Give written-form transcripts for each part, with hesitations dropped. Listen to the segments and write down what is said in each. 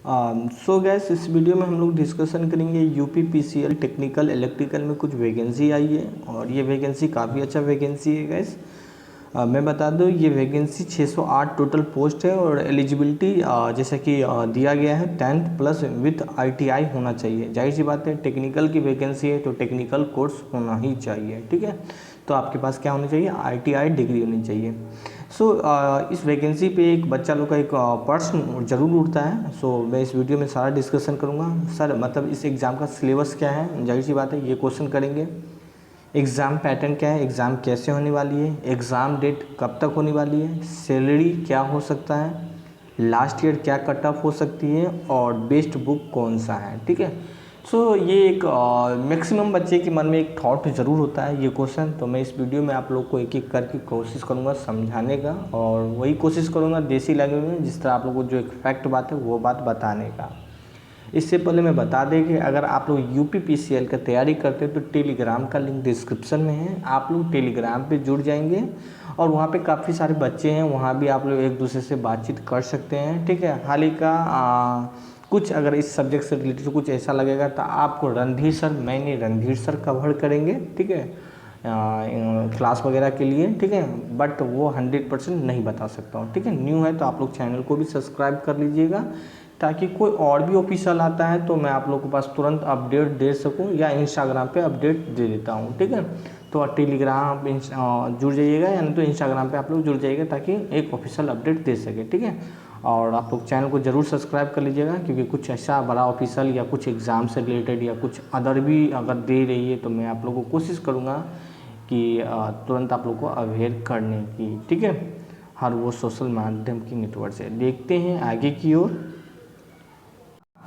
सो gas, इस video में हम लोग डिस्कशन करेंगे यूपीपीसीएल टेक्निकल इलेक्ट्रिकल में कुछ वैकेंसी आई है और ये वैकेंसी काफ़ी अच्छा वैकेंसी है गैस। मैं बता दूं, ये वैकेंसी 608 टोटल पोस्ट है और एलिजिबिलिटी जैसा कि दिया गया है 10th प्लस विथ आईटीआई होना चाहिए। जाहिर सी बात है, टेक्निकल की वैकेंसी है तो टेक्निकल कोर्स होना ही चाहिए, ठीक है। तो आपके पास क्या होना चाहिए? आईटीआई डिग्री होनी चाहिए। इस वैकेंसी पे एक बच्चा लोग का एक प्रश्न जरूर उठता है। मैं इस वीडियो में सारा डिस्कशन करूँगा। सर, मतलब इस एग्ज़ाम का सिलेबस क्या है? जाहिर सी बात है, ये क्वेश्चन करेंगे। एग्ज़ाम पैटर्न क्या है, एग्ज़ाम कैसे होने वाली है, एग्ज़ाम डेट कब तक होने वाली है, सैलरी क्या हो सकता है, लास्ट ईयर क्या कट ऑफ हो सकती है और बेस्ट बुक कौन सा है, ठीक है। ये एक मैक्सिमम बच्चे के मन में एक थॉट ज़रूर होता है ये क्वेश्चन। तो मैं इस वीडियो में आप लोग को एक एक करके कोशिश करूँगा समझाने का और वही कोशिश करूँगा देसी लैंग्वेज में, जिस तरह आप लोग को जो एक फैक्ट बात है वो बात बताने का। इससे पहले मैं बता दें कि अगर आप लोग यूपीपीसीएल का तैयारी करते हैं तो टेलीग्राम का लिंक डिस्क्रिप्शन में है। आप लोग टेलीग्राम पे जुड़ जाएंगे और वहाँ पे काफ़ी सारे बच्चे हैं, वहाँ भी आप लोग एक दूसरे से बातचीत कर सकते हैं, ठीक है। हाल ही का कुछ अगर इस सब्जेक्ट से रिलेटेड कुछ ऐसा लगेगा तो आपको रणधीर सर कवर करेंगे, ठीक है, क्लास वगैरह के लिए, ठीक है। बट वो 100% नहीं बता सकता हूँ, ठीक है। न्यू है तो आप लोग चैनल को भी सब्सक्राइब कर लीजिएगा ताकि कोई और भी ऑफिशियल आता है तो मैं आप लोगों के पास तुरंत अपडेट दे सकूं, या इंस्टाग्राम पे अपडेट दे देता हूं, ठीक है। तो टेलीग्राम जुड़ जाइएगा या नहीं तो इंस्टाग्राम पे आप लोग जुड़ जाइएगा ताकि एक ऑफिशियल अपडेट दे सके, ठीक है। और आप लोग चैनल को ज़रूर सब्सक्राइब कर लीजिएगा क्योंकि कुछ ऐसा बड़ा ऑफिशियल या कुछ एग्ज़ाम से रिलेटेड या कुछ अदर भी अगर दे रही है तो मैं आप लोगों को कोशिश करूँगा कि तुरंत आप लोग को अवेयर करने की, ठीक है, हर वो सोशल माध्यम की नेटवर्क से। देखते हैं आगे की ओर।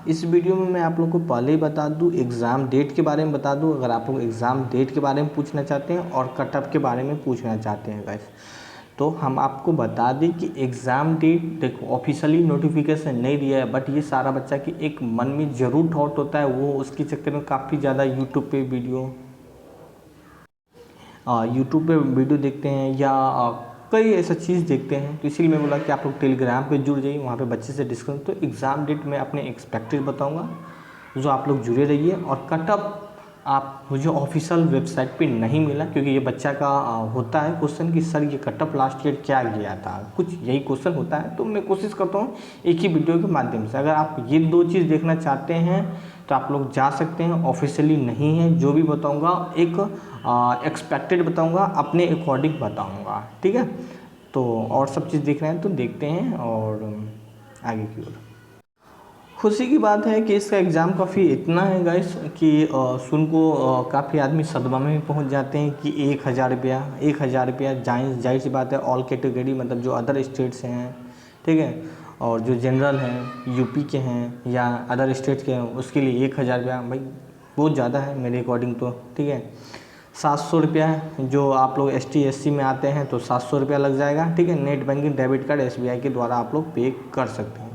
इस वीडियो में मैं आप लोगों को पहले ही बता दूं, एग्ज़ाम डेट के बारे में बता दूं। अगर आप लोग एग्ज़ाम डेट के बारे में पूछना चाहते हैं और कट ऑफ के बारे में पूछना चाहते हैं गाइस, तो हम आपको बता दें कि एग्ज़ाम डेट देखो ऑफिशियली नोटिफिकेशन नहीं दिया है, बट ये सारा बच्चा के एक मन में ज़रूर थॉट होता है, वो उसके चक्कर में काफ़ी ज़्यादा यूट्यूब पे वीडियो देखते हैं या कई ऐसा चीज़ देखते हैं। तो इसीलिए मैं बोला कि आप लोग टेलीग्राम पे जुड़ जाइए, वहाँ पे बच्चे से डिस्कस। तो एग्ज़ाम डेट मैं अपने एक्सपेक्टेड बताऊँगा, जो आप लोग जुड़े रहिए। और कट ऑफ आप मुझे ऑफिशियल वेबसाइट पे नहीं मिला क्योंकि ये बच्चा का होता है क्वेश्चन कि सर ये कट ऑफ लास्ट ईयर क्या गया था, कुछ यही क्वेश्चन होता है। तो मैं कोशिश करता हूँ एक ही वीडियो के माध्यम से, अगर आप ये दो चीज़ देखना चाहते हैं तो आप लोग जा सकते हैं। ऑफिशियली नहीं है, जो भी बताऊँगा एक एक्सपेक्टेड बताऊँगा, अपने अकॉर्डिंग बताऊँगा, ठीक है। तो और सब चीज़ देख रहे हैं तो देखते हैं और आगे की ओर। खुशी की बात है कि इसका एग्ज़ाम काफ़ी इतना है गाइस कि सुन को काफ़ी आदमी सदमा में पहुंच जाते हैं कि 1,000 रुपया जाहिर सी बात है। ऑल कैटेगरी मतलब जो अदर स्टेट से हैं, ठीक है, और जो जनरल हैं, यूपी के हैं या अदर स्टेट के हैं, उसके लिए 1,000 रुपया भाई बहुत ज़्यादा है मेरे अकॉर्डिंग तो, ठीक है। 700 रुपया जो आप लोग ST SC में आते हैं तो 700 रुपया लग जाएगा, ठीक है। Net banking debit card SBI के द्वारा आप लोग पे कर सकते हैं।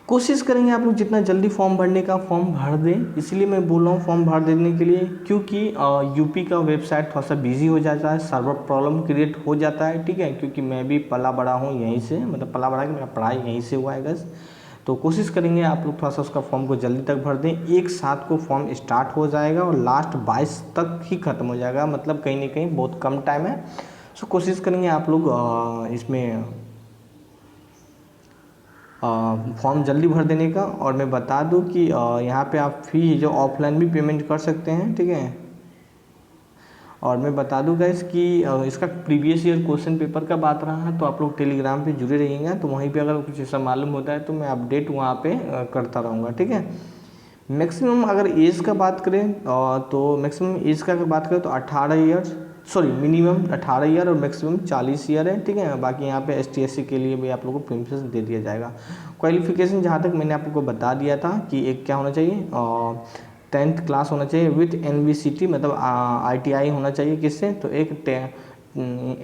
कोशिश करेंगे आप लोग जितना जल्दी फॉर्म भरने का फॉर्म भर दें, इसलिए मैं बोल रहा हूँ फॉर्म भर देने के लिए, क्योंकि यूपी का वेबसाइट थोड़ा सा बिजी हो जाता है, सर्वर प्रॉब्लम क्रिएट हो जाता है, ठीक है। क्योंकि मैं भी पला बड़ा हूँ यहीं से, मतलब पला बड़ा कि मेरा पढ़ाई यहीं से हुआ है बस। तो कोशिश करेंगे आप लोग थोड़ा सा उसका फॉर्म को जल्दी तक भर दें। एक साथ को फॉर्म स्टार्ट हो जाएगा और लास्ट 22 तक ही ख़त्म हो जाएगा, मतलब कहीं ना कहीं बहुत कम टाइम है। कोशिश करेंगे आप लोग इसमें फॉर्म जल्दी भर देने का। और मैं बता दूं कि यहाँ पे आप फी जो ऑफलाइन भी पेमेंट कर सकते हैं, ठीक है। और मैं बता दूं गाइस कि इसका प्रीवियस ईयर क्वेश्चन पेपर का बात रहा है तो आप लोग टेलीग्राम पे जुड़े रहिएगा, तो वहीं पे अगर कुछ ऐसा मालूम होता है तो मैं अपडेट वहाँ पे करता रहूँगा, ठीक है। मैक्सिमम अगर एज का बात करें तो मैक्सिमम एज का अगर बात करें तो 18 ईयर्स, मिनिमम 18 ईयर और मैक्सिमम 40 ईयर है, ठीक है। बाकी यहाँ पे ST SC के लिए भी आप लोगों को प्रीमियम दे दिया जाएगा। क्वालिफिकेशन जहाँ तक मैंने आप लोगों को बता दिया था कि एक क्या होना चाहिए, 10th क्लास होना चाहिए विथ NVCT, मतलब ITI होना चाहिए। किससे? तो एक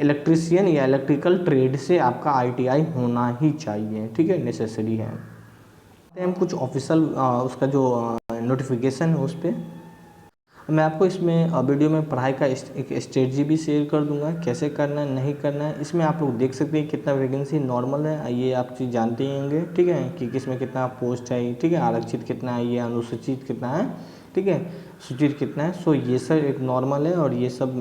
इलेक्ट्रीशियन या इलेक्ट्रिकल ट्रेड से आपका ITI होना ही चाहिए, ठीक है, नेसेसरी है। हम कुछ ऑफिशियल उसका जो नोटिफिकेशन है उस पर मैं आपको इसमें वीडियो में पढ़ाई का एक स्ट्रेटजी भी शेयर कर दूंगा, कैसे करना है नहीं करना है। इसमें आप लोग देख सकते हैं कितना वैकेंसी नॉर्मल है, ये आप चीज़ जानते ही होंगे, ठीक है, कि किसमें कितना पोस्ट है, ठीक है, आरक्षित कितना है, ये अनुसूचित कितना है, ठीक है, सूचित कितना है। सो ये सब एक नॉर्मल है और ये सब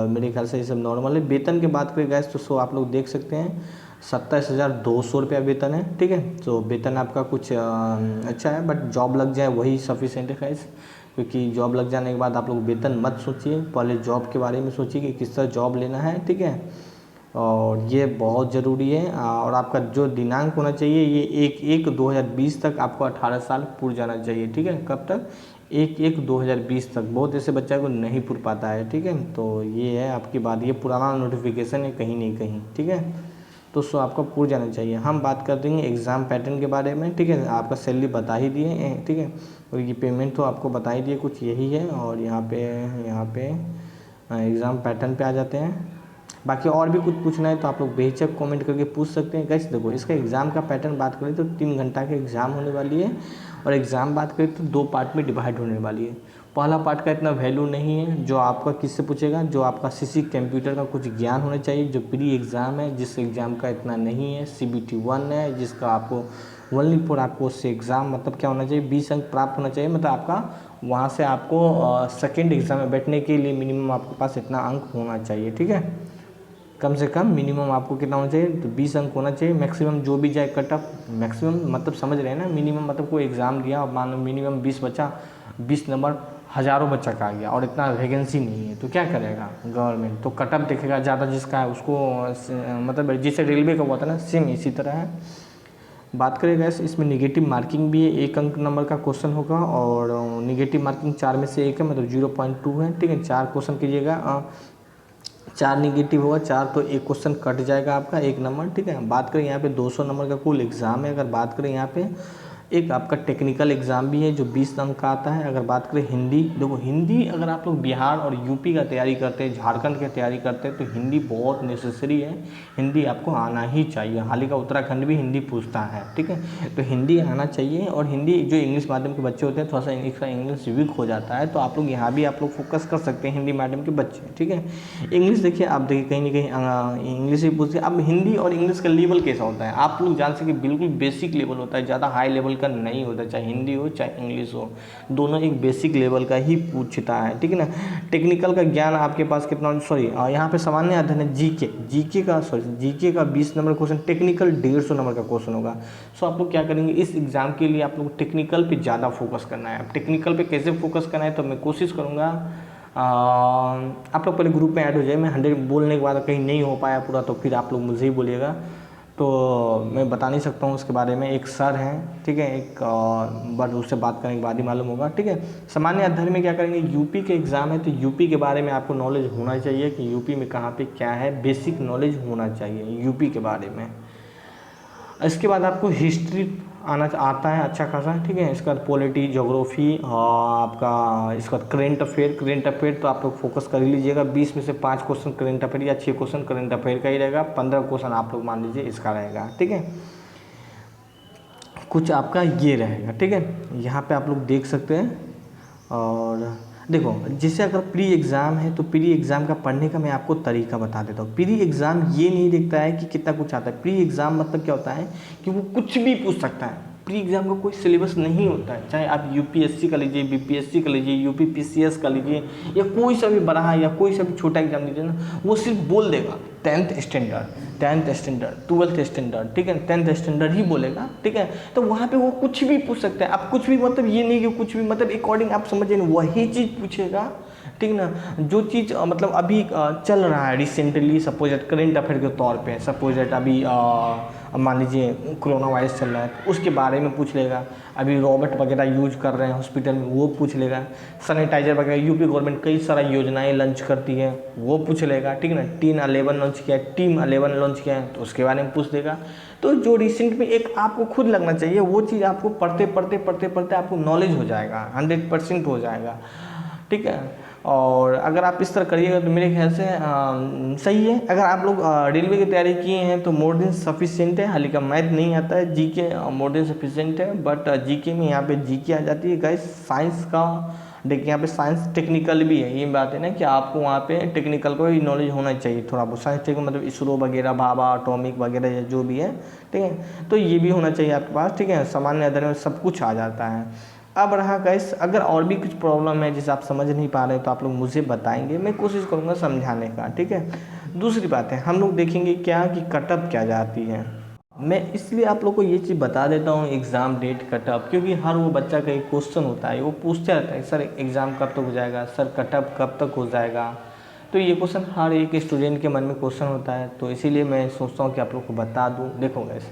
मेरे ख्याल से ये सब नॉर्मल है। वेतन की बात करें गैस तो सो आप लोग देख सकते हैं 27,200 रुपया वेतन है, ठीक है। तो वेतन आपका कुछ अच्छा है, बट जॉब लग जाए वही सफिशेंट है गैस, क्योंकि जॉब लग जाने के बाद आप लोग वेतन मत सोचिए, पहले जॉब के बारे में सोचिए कि किस तरह जॉब लेना है, ठीक है। और ये बहुत ज़रूरी है। और आपका जो दिनांक होना चाहिए ये 1/1/2020 तक आपको 18 साल पूर जाना चाहिए, ठीक है। कब तक? 1/1/2020 तक। बहुत ऐसे बच्चा को नहीं पूर पाता है, ठीक है। तो ये है आपकी बात, ये पुराना नोटिफिकेशन है कहीं नहीं कहीं, ठीक है। तो सो आपका पूर जाना चाहिए। हम बात कर देंगे एग्ज़ाम पैटर्न के बारे में, ठीक है। आपका सैलरी बता ही दिए, ठीक है, और ये पेमेंट तो आपको बता ही दिए, कुछ यही है। और यहाँ पे एग्ज़ाम पैटर्न पे आ जाते हैं। बाकी और भी कुछ पूछना है तो आप लोग बेहिचक कमेंट करके पूछ सकते हैं। गाइस देखो, इसका एग्ज़ाम का पैटर्न बात करें तो 3 घंटा की एग्ज़ाम होने वाली है, और एग्ज़ाम बात करें तो 2 पार्ट में डिवाइड होने वाली है। पहला पार्ट का इतना वैल्यू नहीं है, जो आपका किससे पूछेगा, जो आपका सीसी कंप्यूटर का कुछ ज्ञान होना चाहिए, जो प्री एग्ज़ाम है, जिस एग्ज़ाम का इतना नहीं है, CBT 1 है, जिसका आपको ओनली फॉर आपको उससे एग्ज़ाम मतलब क्या होना चाहिए, 20 अंक प्राप्त होना चाहिए। मतलब आपका वहाँ से आपको सेकेंड एग्ज़ाम में बैठने के लिए मिनिमम आपके पास इतना अंक होना चाहिए, ठीक है। कम से कम मिनिमम आपको कितना होना चाहिए, तो 20 अंक होना चाहिए। मैक्सिमम जो भी जाए कट ऑफ, मैक्सिमम मतलब समझ रहे हैं ना, मिनिमम मतलब कोई एग्ज़ाम दिया और मान लो मिनिमम 20 बच्चा, 20 नंबर हज़ारों बच्चा का आ गया और इतना वैकेंसी नहीं है, तो क्या करेगा गवर्नमेंट, तो कट ऑफ देखेगा ज़्यादा जिसका है उसको, मतलब जैसे रेलवे का हुआ था ना, सेम इसी तरह है। बात करें गैस, इसमें निगेटिव मार्किंग भी है, 1 अंक नंबर का क्वेश्चन होगा, और निगेटिव मार्किंग 4 में से 1 है, मतलब 0.2 है, ठीक है। 4 क्वेश्चन कीजिएगा, 4 निगेटिव होगा, 4 तो 1 क्वेश्चन कट जाएगा आपका 1 नंबर, ठीक है। बात करें यहाँ पे 200 नंबर का कुल एग्ज़ाम है। अगर बात करें यहाँ पे एक आपका टेक्निकल एग्ज़ाम भी है जो 20 अंक का आता है। अगर बात करें हिंदी, देखो हिंदी अगर आप लोग बिहार और यूपी का तैयारी करते हैं, झारखंड की तैयारी करते हैं, तो हिंदी बहुत नेसेसरी है, हिंदी आपको आना ही चाहिए। हाल ही का उत्तराखंड भी हिंदी पूछता है, ठीक है, तो हिंदी आना चाहिए। और हिंदी जो इंग्लिश माध्यम के बच्चे होते हैं, थोड़ा सा इंग्लिश वीक हो जाता है, तो आप लोग यहाँ भी आप लोग फोकस कर सकते हैं, हिंदी माध्यम के बच्चे, ठीक है। इंग्लिश देखिए, आप देखिए कहीं ना कहीं इंग्लिश ही पूछते हैं। अब हिंदी और इंग्लिश का लेवल कैसा होता है आप लोग जान सके, बिल्कुल बेसिक लेवल होता है, ज़्यादा हाई लेवल का नहीं होता, चाहे हिंदी हो चाहे इंग्लिश हो, दोनों एक बेसिक लेवल का ही पूछता है, ठीक है ना। टेक्निकल का ज्ञान आपके पास कितना, सॉरी यहाँ पे सामान्य अध्ययन है, जीके का 20 नंबर क्वेश्चन, टेक्निकल 150 नंबर का क्वेश्चन होगा। सो आप लोग क्या करेंगे, इस एग्ज़ाम के लिए आप लोग टेक्निकल पे ज़्यादा फोकस करना है। अब टेक्निकल पे कैसे फोकस करना है, तो मैं कोशिश करूँगा आप लोग पहले ग्रुप में ऐड हो जाए। मैं 100 बोलने के बाद कहीं नहीं हो पाया पूरा तो फिर आप लोग मुझे ही बोलिएगा, तो मैं बता नहीं सकता हूँ उसके बारे में। एक सर हैं, ठीक है, एक बट उससे बात करने के बाद ही मालूम होगा, ठीक है। सामान्य अध्ययन में क्या करेंगे, यूपी के एग्ज़ाम है तो यूपी के बारे में आपको नॉलेज होना चाहिए कि यूपी में कहाँ पे क्या है, बेसिक नॉलेज होना चाहिए यूपी के बारे में। इसके बाद आपको हिस्ट्री आता है अच्छा खासा, ठीक है। इसके बाद पॉलिटी, ज्योग्राफी, आपका इसके बाद करेंट अफेयर तो आप लोग फोकस कर ही लीजिएगा। 20 में से 5 क्वेश्चन करेंट अफेयर या 6 क्वेश्चन करेंट अफेयर का ही रहेगा, 15 क्वेश्चन आप लोग मान लीजिए इसका रहेगा, ठीक है। कुछ आपका ये रहेगा, ठीक है, यहाँ पे आप लोग देख सकते हैं। और देखो, जैसे अगर प्री एग्ज़ाम है तो प्री एग्ज़ाम का पढ़ने का मैं आपको तरीका बता देता हूँ। प्री एग्ज़ाम ये नहीं देखता है कि कितना कुछ आता है। प्री एग्ज़ाम मतलब क्या होता है कि वो कुछ भी पूछ सकता है। प्री एग्ज़ाम का कोई सिलेबस नहीं होता है, चाहे आप यूपीएससी का लीजिए, बीपीएससी का लीजिए, यूपीपीसीएस का लीजिए, या कोई सा भी बड़ा है या कोई सा भी छोटा एग्जाम लीजिए ना, वो सिर्फ बोल देगा 10th स्टैंडर्ड, 12th स्टैंडर्ड, ठीक है, 10th स्टैंडर्ड ही बोलेगा, ठीक है। तो वहाँ पे वो कुछ भी पूछ सकता है। आप कुछ भी मतलब ये नहीं कि कुछ भी, मतलब अकॉर्डिंग आप समझिए ना, वही चीज़ पूछेगा, ठीक ना, जो चीज़ मतलब अभी चल रहा है रिसेंटली, सपोज करेंट अफेयर के तौर पे, सपोज अभी मान लीजिए कोरोना वायरस चल रहा है तो उसके बारे में पूछ लेगा। अभी रोबोट वगैरह यूज कर रहे हैं हॉस्पिटल में, वो पूछ लेगा। सैनिटाइजर वगैरह यूपी गवर्नमेंट कई सारा योजनाएं लॉन्च करती है, वो पूछ लेगा, ठीक है ना। टीम 11 लॉन्च किया है तो उसके बारे में पूछ लेगा। तो जो रिसेंट में एक आपको खुद लगना चाहिए, वो चीज़ आपको पढ़ते आपको नॉलेज हो जाएगा, 100% हो जाएगा, ठीक है। और अगर आप इस तरह करिएगा तो मेरे ख्याल से सही है। अगर आप लोग रेलवे की तैयारी किए हैं तो मोर देन सफिशिएंट है। हाल ही का मैथ नहीं आता है, जीके मोर देन सफिशिएंट है, बट जीके में यहाँ पे जीके आ जाती है गाइस। साइंस का देखिए यहाँ पे साइंस टेक्निकल भी है, ये बात है ना कि आपको वहाँ पे टेक्निकल का भी नॉलेज होना चाहिए थोड़ा बहुत। साइंस टेक्निकल मतलब इसरो वगैरह, भाभा, एटॉमिक वगैरह या जो भी है, ठीक है, तो ये भी होना चाहिए आपके पास, ठीक है। सामान्य अध्ययन में सब कुछ आ जाता है। अब रहा गाइस, अगर और भी कुछ प्रॉब्लम है जिसे आप समझ नहीं पा रहे तो आप लोग मुझे बताएंगे, मैं कोशिश करूँगा समझाने का, ठीक है। दूसरी बात है, हम लोग देखेंगे क्या कि कटअप क्या जाती है। मैं इसलिए आप लोग को ये चीज़ बता देता हूँ एग्ज़ाम डेट कटअप, क्योंकि हर वो बच्चा का एक क्वेश्चन होता है, वो पूछते रहता है सर एग्ज़ाम कब तक हो जाएगा, सर कटअप कब तक हो जाएगा। तो ये क्वेश्चन हर एक स्टूडेंट के मन में क्वेश्चन होता है, तो इसीलिए मैं सोचता हूँ कि आप लोग को बता दूँ। देखो गैस,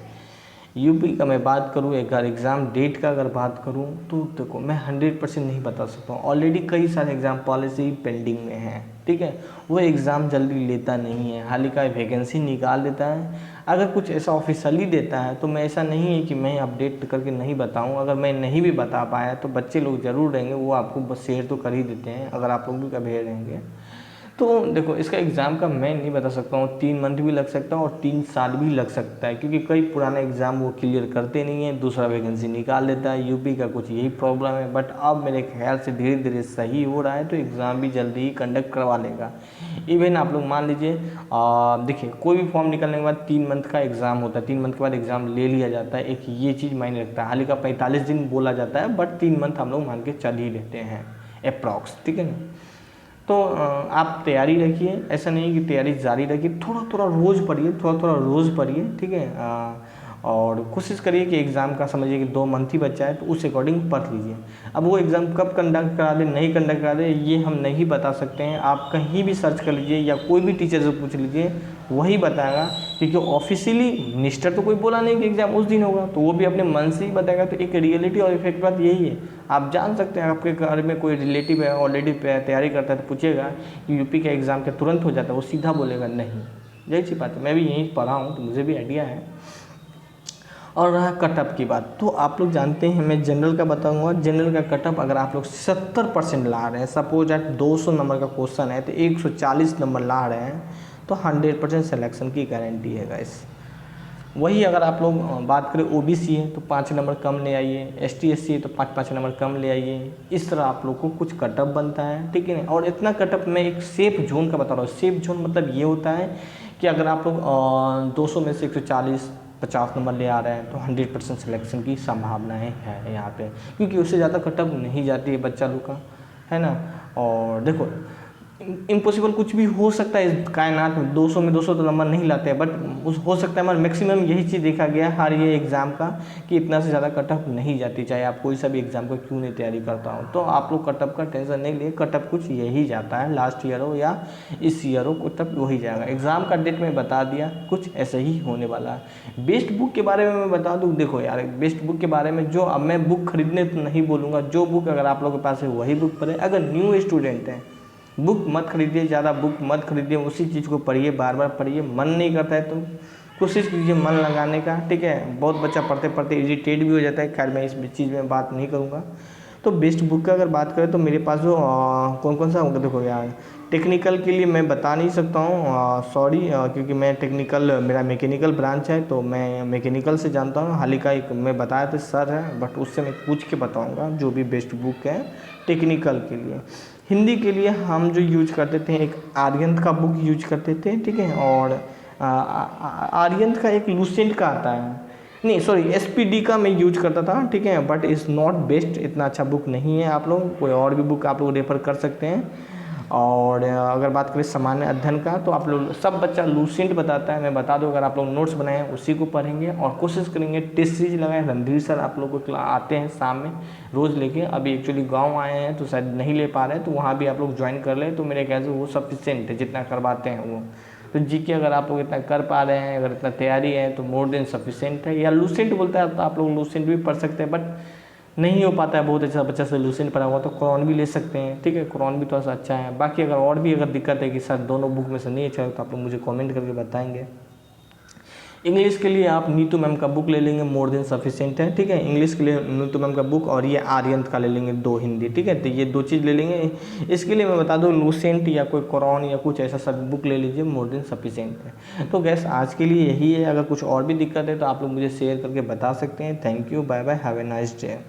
यूपी का मैं बात करूँ, अगर एग्ज़ाम डेट का अगर बात करूँ तो देखो मैं 100% नहीं बता सकता हूँ। ऑलरेडी कई सारे एग्ज़ाम पॉलिसी पेंडिंग में हैं, ठीक है। वो एग्ज़ाम जल्दी लेता नहीं है, हाल ही का वैकेंसी निकाल देता है। अगर कुछ ऐसा ऑफिशियली देता है तो मैं, ऐसा नहीं है कि मैं अपडेट करके नहीं बताऊँ। अगर मैं नहीं भी बता पाया तो बच्चे लोग ज़रूर रहेंगे, वो आपको बस शेयर तो कर ही देते हैं, अगर आप लोग भी कभी रहेंगे। तो देखो इसका एग्ज़ाम का मैं नहीं बता सकता हूँ, 3 मंथ भी लग सकता है और 3 साल भी लग सकता है, क्योंकि कई पुराने एग्ज़ाम वो क्लियर करते नहीं है, दूसरा वैकेंसी निकाल देता है। यूपी का कुछ यही प्रॉब्लम है, बट अब मेरे ख्याल से धीरे धीरे सही हो रहा है, तो एग्ज़ाम भी जल्दी ही कंडक्ट करवा लेगा। इवन आप लोग मान लीजिए, देखिए कोई भी फॉर्म निकलने के बाद 3 मंथ का एग्ज़ाम होता है, 3 मंथ के बाद एग्ज़ाम ले लिया जाता है, एक ये चीज़ मायने रखता है। हाल ही का 45 दिन बोला जाता है, बट 3 मंथ हम लोग मान के चल ही लेते हैं अप्रॉक्स, ठीक है ना। तो आप तैयारी रखिए, ऐसा नहीं कि तैयारी जारी रखिए, थोड़ा थोड़ा रोज़ पढ़िए, थोड़ा थोड़ा रोज़ पढ़िए, ठीक है। और कोशिश करिए कि एग्ज़ाम का समझिए कि 2 मंथ ही बचा है, तो उस अकॉर्डिंग पढ़ लीजिए। अब वो एग्ज़ाम कब कंडक्ट करा दे, नहीं कंडक्ट करा दे, ये हम नहीं बता सकते हैं। आप कहीं भी सर्च कर लीजिए या कोई भी टीचर से पूछ लीजिए, वही बताएगा, क्योंकि ऑफिशियली मिनिस्टर तो कोई बोला नहीं कि एग्ज़ाम उस दिन होगा, तो वो भी अपने मन से ही बताएगा। तो एक रियलिटी और इफेक्ट बात यही है। आप जान सकते हैं आपके घर में कोई रिलेटिव है ऑलरेडी तैयारी करता है, तो पूछेगा कि यूपी के एग्ज़ाम के तुरंत हो जाता है, वो सीधा बोलेगा नहीं। यही सी बात है, मैं भी यहीं पढ़ा हूँ तो मुझे भी आइडिया है। और रहा कटअप की बात, तो आप लोग जानते हैं, मैं जनरल का बताऊंगा। जनरल का कटअप अगर आप लोग 70% ला रहे हैं, सपोज एट 200 नंबर का क्वेश्चन है तो 140 नंबर ला रहे हैं, तो 100% सिलेक्शन की गारंटी है गाइस। वही अगर आप लोग बात करें ओबीसी है तो 5 नंबर कम ले आइए, एसटी एससी है तो 5 नंबर कम ले आइए। इस तरह आप लोग को कुछ कटअप बनता है, ठीक है। और इतना कटअप मैं एक सेफ जोन का बता रहा हूँ। सेफ जोन मतलब ये होता है कि अगर आप लोग 200 में से 140-50 नंबर ले आ रहे हैं तो 100% सिलेक्शन की संभावनाएं हैं यहाँ पे, क्योंकि उससे ज़्यादा कटअप नहीं जाती है बच्चा लोग का, है ना। और देखो इम्पॉसिबल कुछ भी हो सकता है इस कायनात में, 200 में 200 तो नंबर नहीं लाते हैं, बट उस हो सकता है, मगर मैक्सिमम यही चीज़ देखा गया है हर ये एग्ज़ाम का कि इतना से ज़्यादा कटअप नहीं जाती, चाहे आप कोई सा भी एग्ज़ाम का क्यों नहीं तैयारी करता हो। तो आप लोग कटअप का टेंशन नहीं लिए, कटअप कुछ यही जाता है, लास्ट ईयर हो या इस ईयर हो, कटअप वही जाएगा। एग्ज़ाम का डेट में बता दिया, कुछ ऐसे ही होने वाला है। बेस्ट बुक के बारे में मैं बता दूँ, देखो यार बेस्ट बुक के बारे में जो, अब मैं बुक खरीदने तो नहीं बोलूँगा, जो बुक अगर आप लोगों के पास है वही बुक पढ़े। अगर न्यू स्टूडेंट हैं, बुक मत खरीदिए, ज़्यादा बुक मत खरीदिए, उसी चीज़ को पढ़िए, बार बार पढ़िए। मन नहीं करता है तो कोशिश कीजिए मन लगाने का, ठीक है। बहुत बच्चा पढ़ते पढ़ते इरिटेट भी हो जाता है, खैर मैं इस चीज़ में बात नहीं करूँगा। तो बेस्ट बुक का अगर बात करें तो मेरे पास जो कौन कौन सा होगा, देखो यार टेक्निकल के लिए मैं बता नहीं सकता हूँ, सॉरी, क्योंकि मैं टेक्निकल, मेरा मैकेनिकल ब्रांच है तो मैं मैकेनिकल से जानता हूँ। हाल ही का एक मैं बताया था सर है, बट उससे मैं पूछ के बताऊँगा जो भी बेस्ट बुक है टेक्निकल के लिए। हिंदी के लिए हम जो यूज करते थे, एक आर्यंत का बुक यूज करते थे, ठीक है। और आर्यंत का एक लूसेंट का आता है, नहीं सॉरी एसपीडी का मैं यूज करता था, ठीक है, बट इज़ नॉट बेस्ट, इतना अच्छा बुक नहीं है। आप लोग कोई और भी बुक आप लोग रेफर कर सकते हैं। और अगर बात करें सामान्य अध्ययन का, तो आप लोग सब बच्चा लूसेंट बताता है, मैं बता दूं, अगर आप लोग नोट्स बनाए हैं उसी को पढ़ेंगे और कोशिश करेंगे। टेस्ट सीरीज लगाए, रणधीर सर आप लोग को आते हैं शाम में रोज़ लेके, अभी एक्चुअली गांव आए हैं तो शायद नहीं ले पा रहे हैं, तो वहाँ भी आप लोग ज्वाइन कर ले, तो मेरे ख्याल से वो सफिशिएंट है जितना करवाते हैं वो। तो जीके अगर आप लोग इतना कर पा रहे हैं, अगर इतना तैयारी है तो मोर देन सफिशिएंट है। या लूसेंट बोलता है तो आप लोग लूसेंट भी पढ़ सकते हैं, बट नहीं हो पाता है बहुत अच्छा बच्चा से लूसेंट पढ़ा हुआ, तो कुरान भी ले सकते हैं, ठीक है। कुरान भी थोड़ा सा अच्छा है। बाकी अगर और भी अगर दिक्कत है कि सर दोनों बुक में से नहीं अच्छा है, तो आप लोग मुझे कमेंट करके बताएंगे। इंग्लिश के लिए आप नीतू मैम का बुक ले लेंगे, मोर देन सफिशिएंट है, ठीक है। इंग्लिश के लिए नीतू मैम का बुक और ये आर्यंत का ले लेंगे 2 हिंदी, ठीक है। तो ये 2 चीज़ ले लेंगे। इसके लिए मैं बता दूं लूसेंट या कोई कुरान या कुछ ऐसा सब बुक ले लीजिए, मोर देन सफिशिएंट है। तो गैस आज के लिए यही है, अगर कुछ और भी दिक्कत है तो आप लोग मुझे शेयर करके बता सकते हैं। Thank you, bye bye, have a nice day.